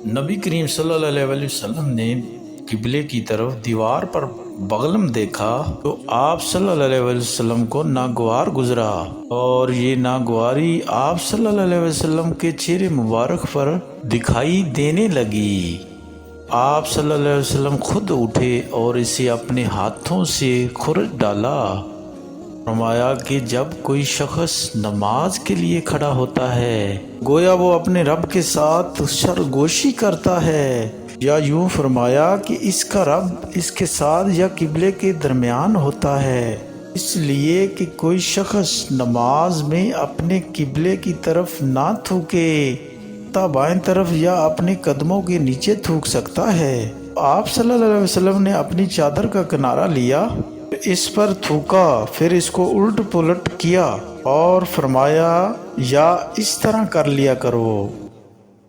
नबी करीम सल्लल्लाहु अलैहि वसल्लम ने किबले की तरफ दीवार पर बगलम देखा तो आप सल्लल्लाहु अलैहि वसल्लम को नागवार गुजरा और ये नागवारी आप सल्लल्लाहु अलैहि वसल्लम के चेहरे मुबारक पर दिखाई देने लगी। आप सल्लल्लाहु अलैहि वसल्लम खुद उठे और इसे अपने हाथों से खुरच डाला। फरमाया कि जब कोई शख्स नमाज के लिए खड़ा होता है गोया वो अपने रब के साथ सरगोशी करता है, या यूं फरमाया कि इसका रब इसके साथ या किबले के दरमियान होता है। इसलिए कि कोई शख्स नमाज में अपने किबले की तरफ ना थूके, बाएं तरफ या अपने कदमों के नीचे थूक सकता है। आप सल्लल्लाहु अलैहि वसल्लम ने अपनी चादर का किनारा लिया, इस पर थूका, फिर इसको उलट पुलट किया और फरमाया या इस तरह कर लिया करो।